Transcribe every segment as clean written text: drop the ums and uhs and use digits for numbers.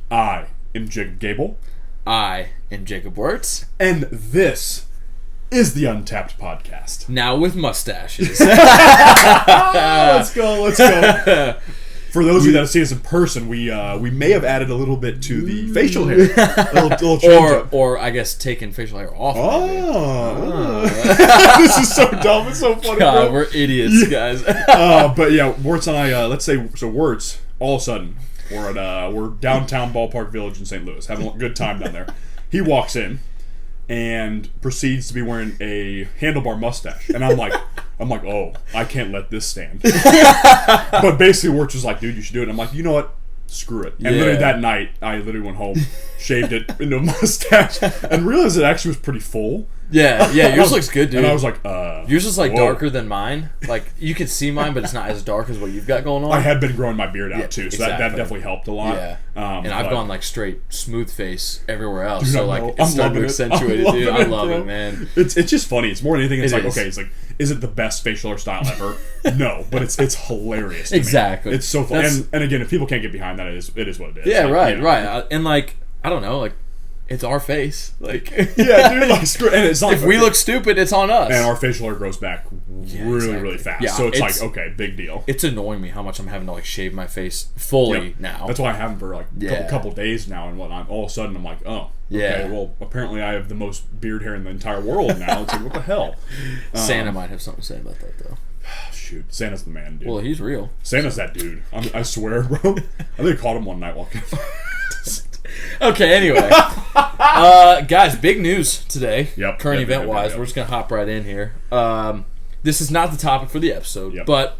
I am Jacob Gabel. I am Jacob Wurtz. And this is the Untapped Podcast. Now with mustaches. Let's go. For those of you that have seen us in person, we may have added a little bit to the facial hair. A little change or I guess taking facial hair off. This is so dumb. It's so funny, God, bro. we're idiots, guys. But yeah, Wurtz and I, let's say, so Wurtz, all of a sudden, we're downtown Ballpark Village in St. Louis, having a good time down there. He walks in and proceeds to be wearing a handlebar mustache, and I'm like, oh, I can't let this stand. But basically, Wurtz was like, dude, you should do it. And I'm like, you know what? Screw it. And literally that night, I literally went home, shaved it into a mustache, and realized it actually was pretty full. Yeah, yours looks good, dude. And I was like, yours is like whoa. darker than mine. Like, you can see mine, but it's not as dark as what you've got going on. I had been growing my beard out too, so exactly. that definitely helped a lot. Yeah. And I've gone like straight smooth face everywhere else. Dude, so like it's starting to accentuate it, dude. I love it, man. It's just funny. It's more than anything. It's like, is. okay, it's like, is it the best facial hairstyle ever? No, but it's hilarious. To Exactly. me. It's so fun. And again, if people can't get behind that, it is what it is. Yeah, like, right, you know. right. And like, I don't know, like, it's our face. Like, yeah, dude. Like, screw. And it's not if we look stupid, it's on us. And our facial hair grows back really fast. Yeah, so it's like, okay, big deal. It's annoying me how much I'm having to like shave my face fully now. That's why I haven't for like a couple days now and whatnot. All of a sudden, I'm like, oh, okay, well, apparently I have the most beard hair in the entire world now. It's like, what the hell? Santa might have something to say about that, though. Shoot, Santa's the man, dude. Well, he's real. Santa's that dude. I swear, bro. I think I caught him one night walking. Okay, anyway. Guys, big news today. Current event-wise. We're just going to hop right in here. This is not the topic for the episode, but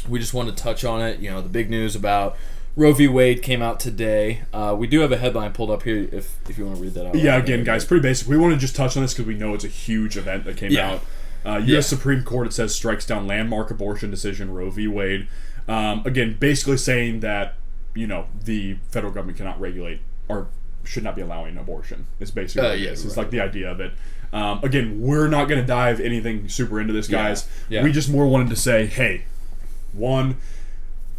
we just wanted to touch on it. You know, the big news about Roe v. Wade came out today. We do have a headline pulled up here if you want to read that out. Yeah, again, guys, pretty basic. We want to just touch on this because we know it's a huge event that came out. U.S. Supreme Court, it says, strikes down landmark abortion decision Roe v. Wade. Again, basically saying that, you know, the federal government cannot regulate or should not be allowing abortion. It's basically what it is. It's like the idea of it. Again, we're not going to dive anything super into this, guys. We just more wanted to say, hey, one,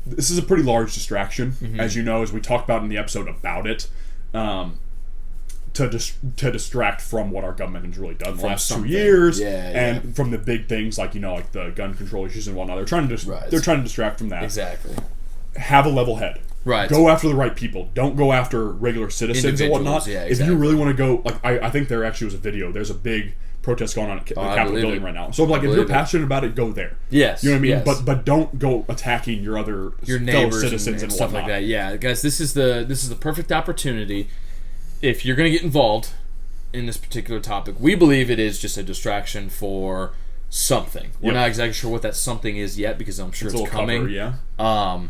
this is a pretty large distraction, as you know, as we talked about in the episode about it, to distract from what our government has really done the last 2 years, and from the big things like, you know, like the gun control issues and whatnot. They're trying to distract from that. Exactly. Have a level head. Right. Go after the right people. Don't go after regular citizens and whatnot. Yeah, exactly. If you really want to go, like I think there actually was a video. There's a big protest going on at the Capitol building right now. So like, if you're passionate about it, go there. Yes. You know what I mean? Yes. But don't go attacking your neighbors citizens and stuff whatnot. like that. Yeah, guys, this is the perfect opportunity. If you're going to get involved in this particular topic, we believe it is just a distraction for something. We're not exactly sure what that something is yet because I'm sure it's coming. Cover,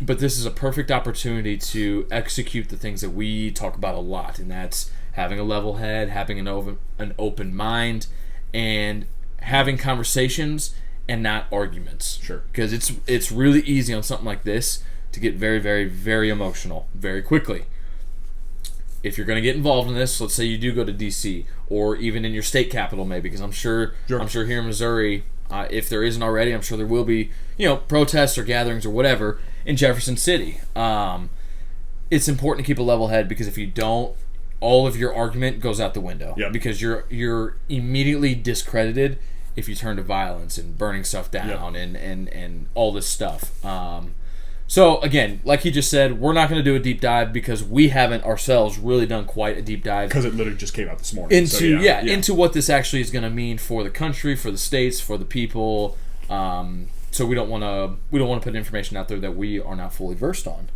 But this is a perfect opportunity to execute the things that we talk about a lot, and that's having a level head, having an open mind, and having conversations and not arguments. Sure. Because it's really easy on something like this to get very, very, very emotional very quickly. If you're going to get involved in this, let's say you do go to D.C. or even in your state capital, maybe, because I'm sure here in Missouri, if there isn't already, I'm sure there will be, you know, protests or gatherings or whatever in Jefferson City. It's important to keep a level head because if you don't, all of your argument goes out the window. Because you're immediately discredited if you turn to violence and burning stuff down and all this stuff. So, again, like he just said, we're not going to do a deep dive because we haven't ourselves really done quite a deep dive. Because it literally just came out this morning. Into what this actually is going to mean for the country, for the states, for the people. So we don't want to put information out there that we are not fully versed on.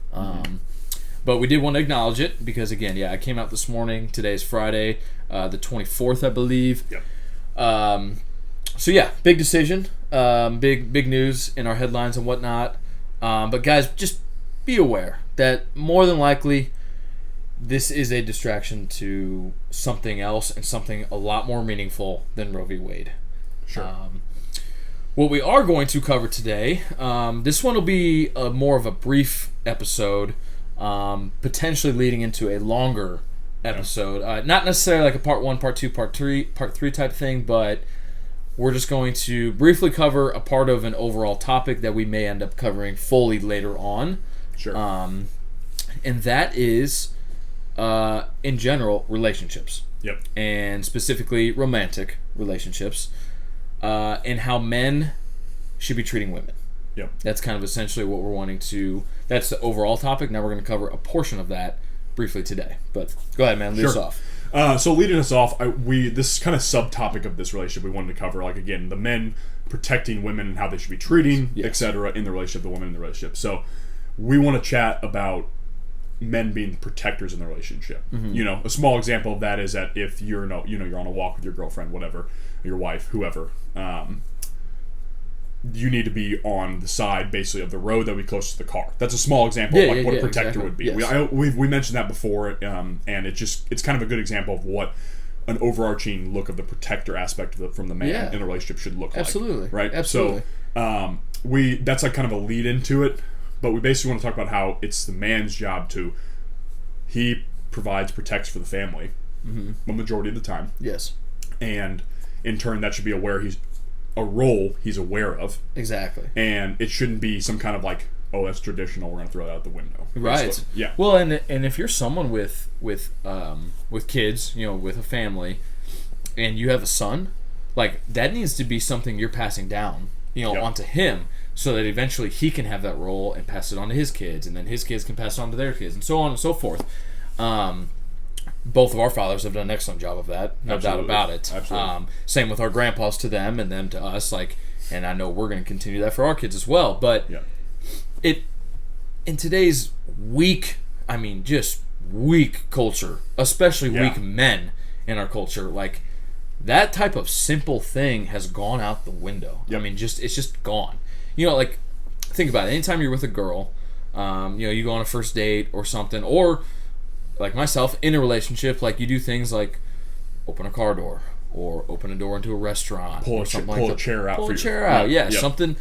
But we did want to acknowledge it because, again, it came out this morning. Today is Friday, the 24th, I believe. So, big decision. Big news in our headlines and whatnot. But guys, just be aware that more than likely this is a distraction to something else and something a lot more meaningful than Roe v. Wade. Sure. What we are going to cover today, this one will be more of a brief episode, potentially leading into a longer episode. Not necessarily like a part 1, part 2, part 3 type thing, but we're just going to briefly cover a part of an overall topic that we may end up covering fully later on. Sure. and that is, in general, relationships. Yep. And specifically romantic relationships, and how men should be treating women. Yep. That's kind of essentially what we're wanting to. That's the overall topic. Now we're going to cover a portion of that briefly today. But go ahead, man. Lead us off. So leading us off, this kind of subtopic of this relationship we wanted to cover, like, again, the men protecting women and how they should be treating, etc., in the relationship, the women in the relationship. So we want to chat about men being protectors in the relationship. Mm-hmm. You know, a small example of that is that if you're you're on a walk with your girlfriend, whatever, your wife, whoever, you need to be on the side, basically, of the road that would be closest to the car. That's a small example of what a protector would be. Yes. We mentioned that before, and it's kind of a good example of what an overarching look of the protector aspect from the man in a relationship should look like. Absolutely. Right? Absolutely. So that's like kind of a lead into it, but we basically want to talk about how it's the man's job he provides, protects for the family the majority of the time. Yes. And in turn, that should be a role he's aware of. Exactly. And it shouldn't be some kind of like, oh, that's traditional, we're going to throw that out the window. Right. Yeah. Well, and if you're someone with kids, with a family, and you have a son, like, that needs to be something you're passing down, onto him, so that eventually he can have that role and pass it on to his kids, and then his kids can pass it on to their kids, and so on and so forth. Both of our fathers have done an excellent job of that, no doubt about it. Absolutely. Same with our grandpas to them, and them to us. Like, and I know we're going to continue that for our kids as well. But in today's weak culture, especially weak men in our culture, like, that type of simple thing has gone out the window. Yep. I mean, it's just gone. Like, think about it. Anytime you're with a girl, you go on a first date or something, or like myself, in a relationship, like, you do things like open a car door or open a door into a restaurant, pull a chair out. Yeah, something.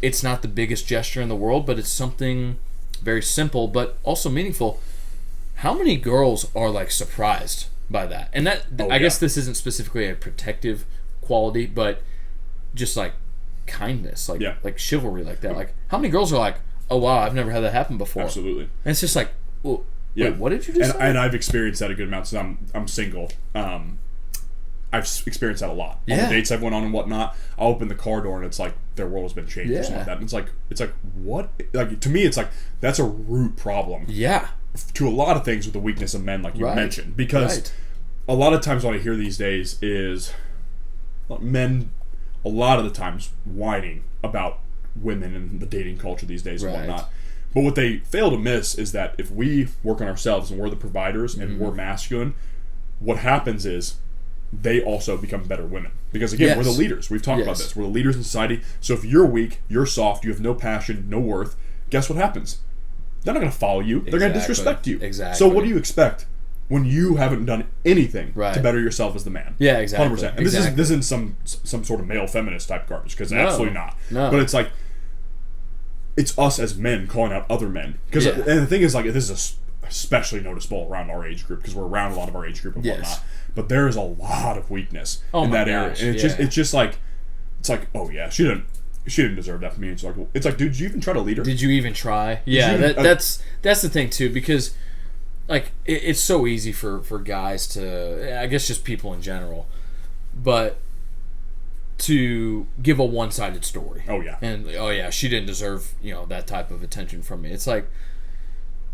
It's not the biggest gesture in the world, but it's something very simple but also meaningful. How many girls are, like, surprised by that? And that I guess this isn't specifically a protective quality, but just like kindness, like chivalry, like that. Like, how many girls are like, oh wow, I've never had that happen before. Absolutely. And it's just like, well, wait, what did you just say? And I've experienced that a good amount since I'm single. I've experienced that a lot. On the dates I've went on and whatnot, I'll open the car door and it's like their world has been changed or something like that. And it's like what? Like, to me, it's like that's a root problem. Yeah. To a lot of things with the weakness of men, like you mentioned, because a lot of times what I hear these days is men, a lot of the times, whining about women and the dating culture these days and whatnot. But what they fail to miss is that if we work on ourselves and we're the providers and we're masculine, what happens is they also become better women. Because, again, we're the leaders. We've talked about this. We're the leaders in society. So if you're weak, you're soft, you have no passion, no worth, guess what happens? They're not going to follow you. They're going to disrespect you. Exactly. So what do you expect when you haven't done anything to better yourself as the man? Yeah, exactly. 100%. And this isn't some sort of male feminist type garbage, because absolutely not. No. But it's like, it's us as men calling out other men. And the thing is, like, this is especially noticeable around our age group, because we're around a lot of our age group and whatnot. But there is a lot of weakness in that area. And it's just like, oh yeah, she didn't deserve that from me. It's like, dude, did you even try to lead her? Did you even try? Yeah, that's the thing too, because, like, it's so easy for guys to, I guess just people in general, but to give a one-sided story. Oh yeah. And she didn't deserve, that type of attention from me. It's like,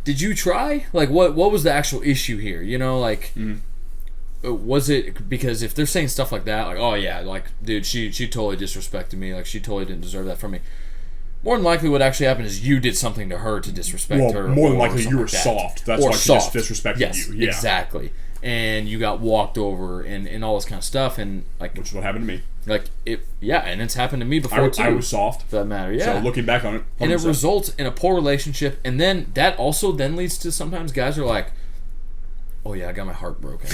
did you try? Like, what was the actual issue here? Like, was it because if they're saying stuff like that, like, oh yeah, like, dude, she totally disrespected me, like, she totally didn't deserve that from me. More than likely, what actually happened is you did something to her to disrespect her. More than likely, you were soft. That's why she just disrespected you. Yeah. Exactly. And you got walked over and all this kind of stuff, and like, which is what happened to me. Like, and it's happened to me before too. I was soft, for that matter. Yeah. So looking back on it, 100%. And it results in a poor relationship, and then that also then leads to sometimes guys are like, oh yeah, I got my heart broken.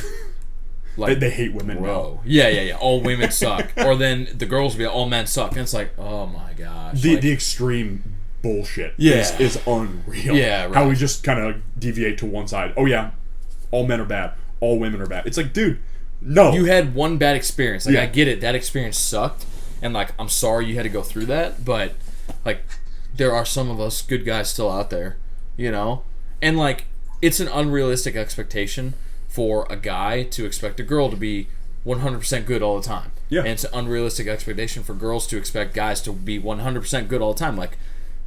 Like, they hate women, bro. Yeah. All women suck. Or then the girls will be like, all men suck. And it's like, oh my gosh. The extreme bullshit is unreal. Yeah, right. How we just kind of deviate to one side. Oh yeah, all men are bad. All women are bad. It's like, dude, no. You had one bad experience. Like, I get it. That experience sucked. And, like, I'm sorry you had to go through that. But, like, there are some of us good guys still out there, And, like, it's an unrealistic expectation for a guy to expect a girl to be 100% good all the time. Yeah. And it's an unrealistic expectation for girls to expect guys to be 100% good all the time. Like,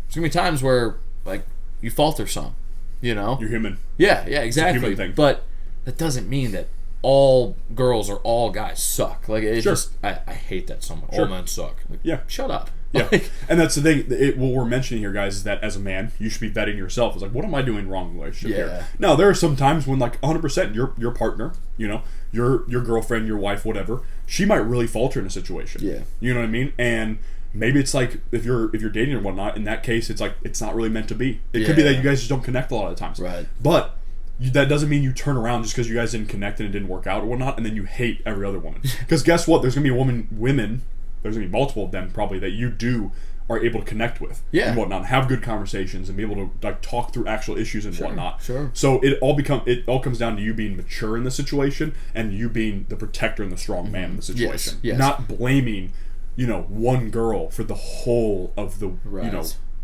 there's going to be times where, like, you falter some, you know? You're human. Yeah, exactly. It's a human thing. But that doesn't mean that all girls or all guys suck. Like, it just, I hate that so much. Sure. All men suck. Like, Yeah. Shut up. Yeah, Like, and that's the thing. What we're mentioning here, guys, is that as a man, you should be vetting yourself. It's like, what am I doing wrong in the relationship here? Now, there are some times when, like, 100%, your partner, you know, your girlfriend, your wife, whatever, she might really falter in a situation. Yeah. You know what I mean? And maybe it's like if you're dating or whatnot, in that case, it's like it's not really meant to be. It could be that you guys just don't connect a lot of the times. Right. But that doesn't mean you turn around just because you guys didn't connect and it didn't work out or whatnot, and then you hate every other woman. Because guess what? There's gonna be women. There's gonna be multiple of them probably that you are able to connect with and whatnot, have good conversations and be able to like talk through actual issues and whatnot. Sure. So it all comes down to you being mature in the situation and you being the protector and the strong man in the situation. Yes. Not blaming, one girl for the whole of the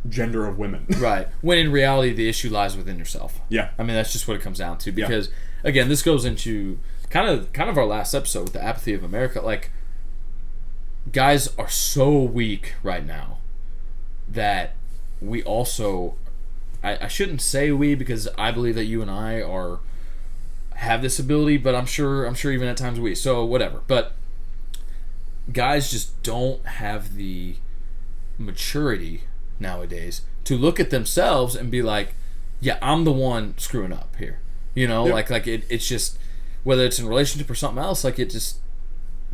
gender of women. Right. When in reality the issue lies within yourself. Yeah. I mean, that's just what it comes down to. Because again, this goes into kind of our last episode with the apathy of America. Like, guys are so weak right now that we also, I shouldn't say we, because I believe that you and I have this ability, but I'm sure even at times we, so whatever. But guys just don't have the maturity nowadays to look at themselves and be like, yeah, I'm the one screwing up here. Like it's just, whether it's in a relationship or something else, like it just,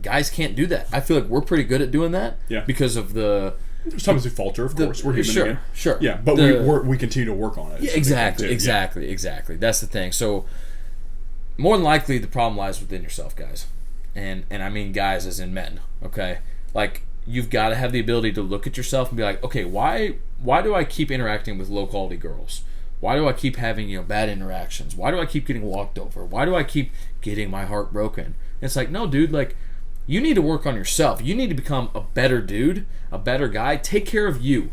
guys can't do that. I feel like we're pretty good at doing that because of the... Sometimes we falter, of course. We're human again. Sure. Yeah, but we continue to work on it. Yeah, exactly. That's the thing. So, more than likely, the problem lies within yourself, guys. And I mean guys as in men, okay? Like, you've got to have the ability to look at yourself and be like, okay, why do I keep interacting with low-quality girls? Why do I keep having, bad interactions? Why do I keep getting walked over? Why do I keep getting my heart broken? And it's like, no, dude, like, you need to work on yourself. You need to become a better dude, a better guy. Take care of you.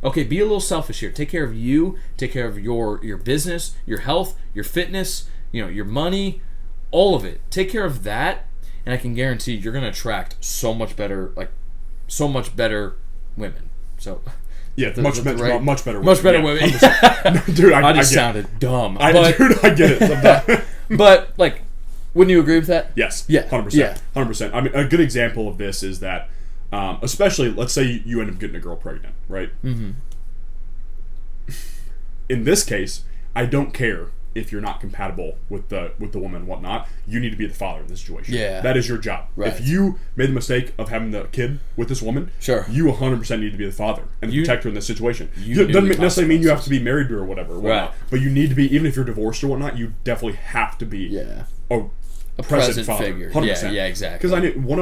Okay, be a little selfish here. Take care of you. Take care of your business, your health, your fitness, your money, all of it. Take care of that, and I can guarantee you're going to attract so much better women. So yeah, much better women. Much better women. Dude, I just get sounded it. dumb. I get it sometimes. But like, wouldn't you agree with that? Yes. Yeah. 100%. Yeah. 100%. I mean, a good example of this is that, especially, let's say you end up getting a girl pregnant, right? Mm-hmm. In this case, I don't care if you're not compatible with the woman and whatnot. You need to be the father in this situation. Yeah. That is your job. Right. If you made the mistake of having the kid with this woman, sure, you 100% need to be the father and the protector in this situation. It doesn't necessarily mean you have to be married to her or whatever, right? But you need to be, even if you're divorced or whatnot, you definitely have to be a present father, figure. 100%. Yeah, exactly. Because I knew one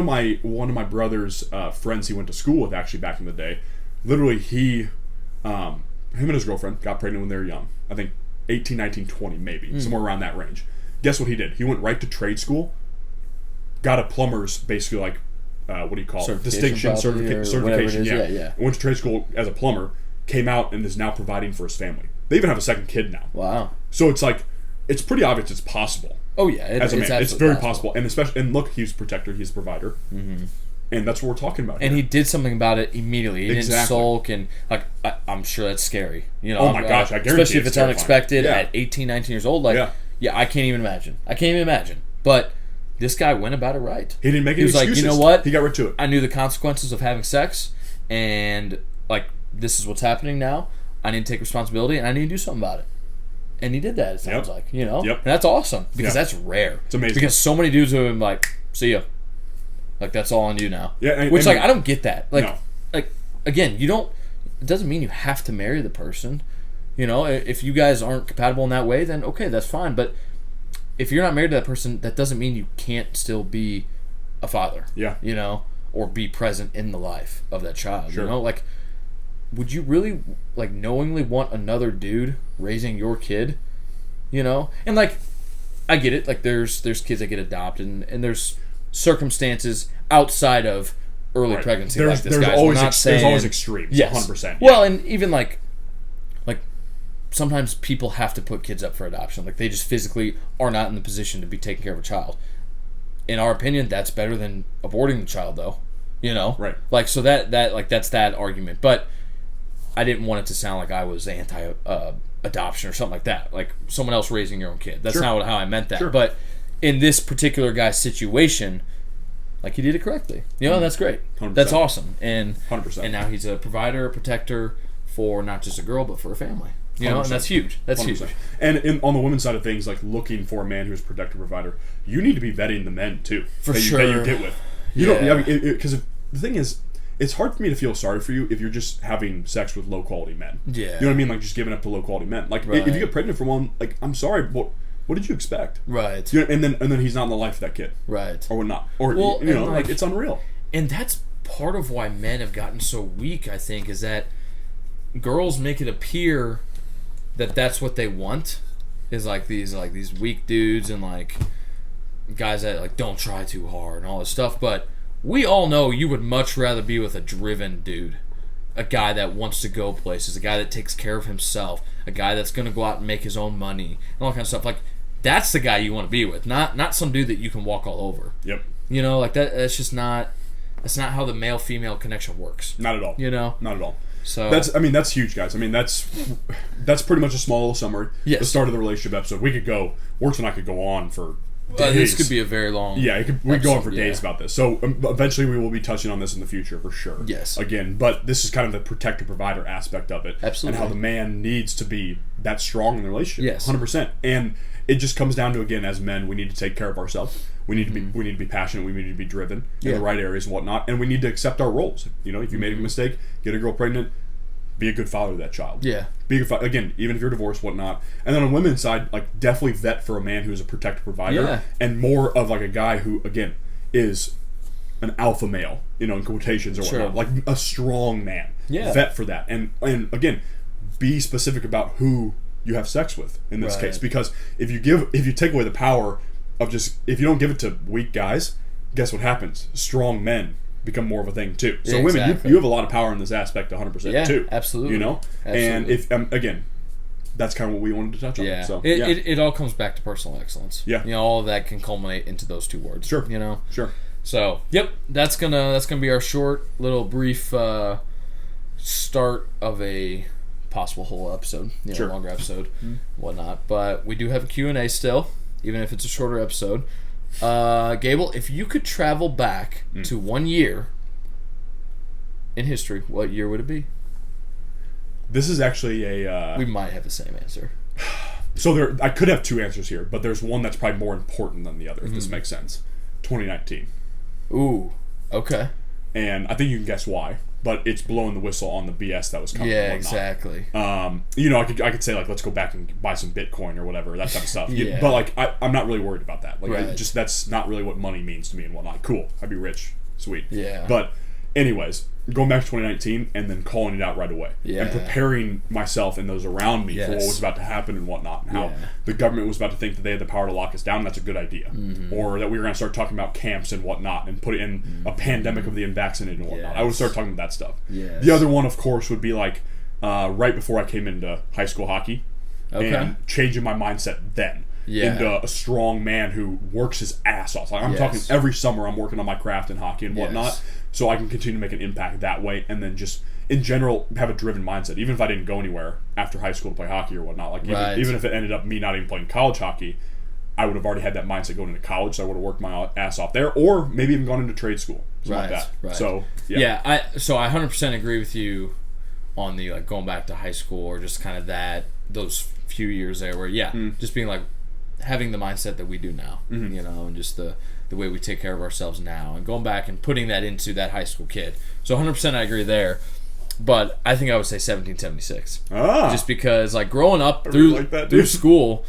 of my brother's friends he went to school with actually back in the day. Literally, him and his girlfriend got pregnant when they were young. I think 18, 19, 20 maybe, somewhere around that range. Guess what he did? He went right to trade school, got a plumber's basically like what do you call it? Distinction, certification. Yeah. Went to trade school as a plumber, came out and is now providing for his family. They even have a second kid now. Wow. So it's like, it's pretty obvious it's possible. Oh yeah, as a man, it's very possible, and especially, and look, he's a protector, he's a provider, and that's what we're talking about. And here. he did something about it immediately. He didn't sulk, and like I'm sure that's scary. Oh my gosh, I guarantee, especially if it's terrifying. Unexpected at 18, 19 years old. Like, I can't even imagine. But this guy went about it right. He didn't make any excuses. He was like, you know what? He got right to it. I knew the consequences of having sex, and like, this is what's happening now. I need to take responsibility, and I need to do something about it. And he did that, it sounds like, And that's awesome, because that's rare. It's amazing. Because so many dudes have been like, see ya. Like, that's all on you now. Yeah, Which, I don't get that. Like, no. like, again, it doesn't mean you have to marry the person. If you guys aren't compatible in that way, then okay, that's fine. But if you're not married to that person, that doesn't mean you can't still be a father. Yeah. Or be present in the life of that child. Sure. Like, would you really, like, knowingly want another dude raising your kid? And, like, I get it. Like, there's kids that get adopted, and there's circumstances outside of early pregnancy. There's always extremes. Yeah, 100%. Well, and even, like, sometimes people have to put kids up for adoption. Like, they just physically are not in the position to be taking care of a child. In our opinion, that's better than aborting the child, though. You know? Right. Like, so that's that argument. But I didn't want it to sound like I was anti-adoption or something like that. Like, someone else raising your own kid. That's not how I meant that. Sure. But in this particular guy's situation, like, he did it correctly. You know, that's great. 100%. That's awesome. And 100%. And now he's a provider, a protector for not just a girl, but for a family. You know, 100%. And that's huge. That's 100%. Huge. And on the women's side of things, like, looking for a man who's a protector, provider, you need to be vetting the men, too. For that sure. That you get with. You don't, because the thing is, it's hard for me to feel sorry for you if you're just having sex with low-quality men. Yeah. You know what I mean? Like, just giving up to low-quality men. Like, if you get pregnant from one, like, I'm sorry, but what did you expect? Right. You know, and then he's not in the life of that kid. Right. Or not. Or, well, you know, like, it's unreal. And that's part of why men have gotten so weak, I think, is that girls make it appear that that's what they want, is like these weak dudes and like guys that like don't try too hard and all this stuff. But we all know you would much rather be with a driven dude, a guy that wants to go places, a guy that takes care of himself, a guy that's going to go out and make his own money and all that kind of stuff. Like, that's the guy you want to be with, not some dude that you can walk all over. Yep. You know, like that's just not. That's not how the male-female connection works. Not at all. You know? Not at all. So that's huge, guys. I mean, that's pretty much a small little summary. Yes. The start of the relationship episode. We could go, Wurtz and I could go on for days. This could be a very long we could go on for days about this. So eventually we will be touching on this in the future for sure. Yes. Again, but this is kind of the protector-provider aspect of it. Absolutely. And how the man needs to be that strong in the relationship. Yes. 100%. And it just comes down to, again, as men, we need to take care of ourselves. We need to be passionate. We need to be driven in the right areas and whatnot. And we need to accept our roles. You know, if you made a mistake, get a girl pregnant, be a good father to that child. Yeah. Be a good father. Again, even if you're divorced, whatnot. And then on the women's side, like, definitely vet for a man who's a protector provider and more of like a guy who, again, is an alpha male, you know, in quotations or whatnot. Like a strong man. Yeah. Vet for that. And again, be specific about who you have sex with in this case. Because if you take away the power of if you don't give it to weak guys, guess what happens? Strong men become more of a thing too. So women, you have a lot of power in this aspect 100% too. Absolutely. You know? Absolutely. And if again, that's kind of what we wanted to touch on. Yeah. So it all comes back to personal excellence. Yeah. You know, all of that can culminate into those two words. Sure. You know? Sure. So, yep, that's gonna be our short little brief start of a possible whole episode, longer episode, whatnot. But we do have a Q&A still, even if it's a shorter episode. Gabel, if you could travel back to 1 year in history, what year would it be? This is actually a... we might have the same answer. So I could have two answers here, but there's one that's probably more important than the other, if this makes sense. 2019. Ooh, okay. And I think you can guess why, but it's blowing the whistle on the BS that was coming. Yeah, exactly. You know, I could say, like, let's go back and buy some Bitcoin or whatever, that type of stuff. Yeah. But, like, I'm not really worried about that. Like, right. That's not really what money means to me and whatnot. Cool. I'd be rich. Sweet. Yeah. But anyways, going back to 2019 and then calling it out right away. Yeah. And preparing myself and those around me for what was about to happen and whatnot. And how the government was about to think that they had the power to lock us down. And that's a good idea. Or that we were going to start talking about camps and whatnot and put it in a pandemic of the unvaccinated and whatnot. I would start talking about that stuff. Yes. The other one, of course, would be like right before I came into high school hockey. Okay. And changing my mindset then. Into a strong man who works his ass off. Like, I'm talking every summer I'm working on my craft and hockey and whatnot, so I can continue to make an impact that way, and then just in general have a driven mindset. Even if I didn't go anywhere after high school to play hockey or whatnot, like even if it ended up me not even playing college hockey, I would have already had that mindset going into college, so I would have worked my ass off there, or maybe even gone into trade school, something like that. Right. So I 100% agree with you on the like going back to high school or just kind of those few years there where just being like having the mindset that we do now, you know, and just the way we take care of ourselves now, and going back and putting that into that high school kid. So 100% I agree there, but I think I would say 1776. Just because, like, growing up through school,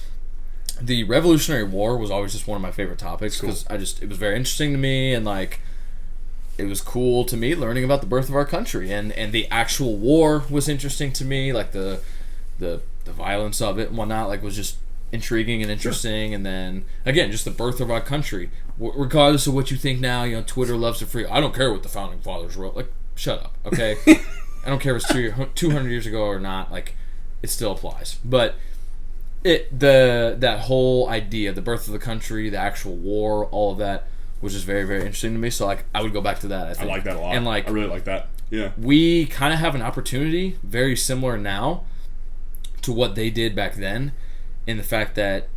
the Revolutionary War was always just one of my favorite topics because it was very interesting to me, and like it was cool to me learning about the birth of our country, and the actual war was interesting to me, like the violence of it and whatnot, like was just intriguing and interesting. And then again, just the birth of our country, regardless of what you think now. You know, Twitter loves to free. I don't care what the founding fathers wrote. Like, shut up, okay? I don't care if it's 200 years ago or not. Like, it still applies. But that whole idea, the birth of the country, the actual war, all of that was just very, very interesting to me. So like I would go back to that. I think. I like that a lot. And like I really like that. Yeah. We kind of have an opportunity, very similar now to what they did back then, in the fact that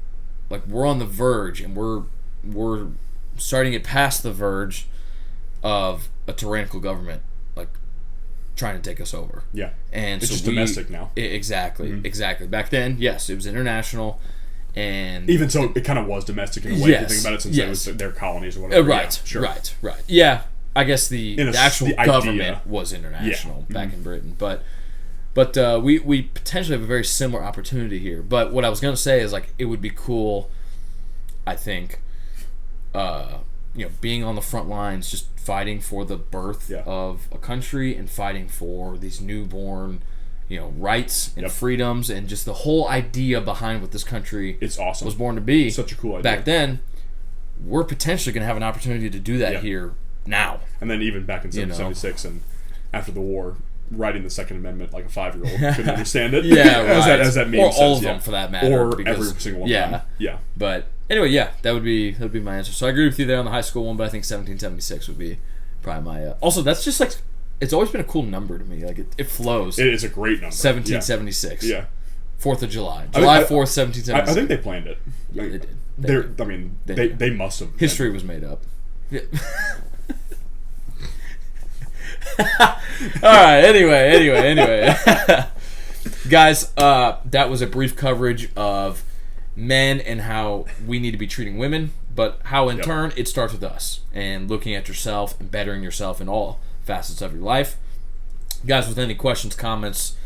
like we're on the verge and we're starting to get past the verge of a tyrannical government like trying to take us over. Yeah. And it's just domestic now. Exactly. Back then, yes, it was international, and even so, it kind of was domestic in a way. If you think about it, since it was their colonies or whatever. Right. Yeah, sure. Right. Yeah, I guess the actual government was international back in Britain, but we potentially have a very similar opportunity here. But what I was going to say is like it would be cool, I think, being on the front lines, just fighting for the birth of a country and fighting for these newborn, rights and freedoms and just the whole idea behind what this country was born to be. Such a cool idea. Back then, we're potentially going to have an opportunity to do that here now. And then even back in 1776 and after the war, writing the Second Amendment like a 5-year-old couldn't understand it. As that meme or all says, of them for that matter. Or every single one of them. Yeah. But anyway, that would be my answer. So I agree with you there on the high school one, but I think 1776 would be probably my. Also, that's just like it's always been a cool number to me. Like it flows. It is a great number. 1776. Yeah. 4th of July. July 4th, 1776. I think they planned it. Yeah, they did. They must have. History was made up. Yeah. All right. Anyway. Guys, that was a brief coverage of men and how we need to be treating women, but how in turn it starts with us and looking at yourself and bettering yourself in all facets of your life. Guys, with any questions, comments,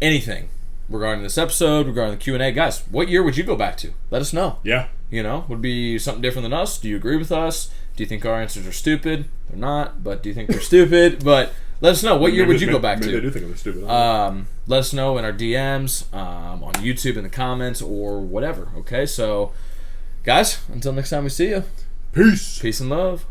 anything regarding this episode, regarding the Q&A, guys, what year would you go back to? Let us know. Yeah. Would be something different than us. Do you agree with us? Do you think our answers are stupid? They're not, but do you think they're stupid? But let us know. What year would you go back to? Maybe I do think they're stupid. Let us know in our DMs, on YouTube in the comments, or whatever. Okay, so, guys, until next time we see you. Peace. Peace and love.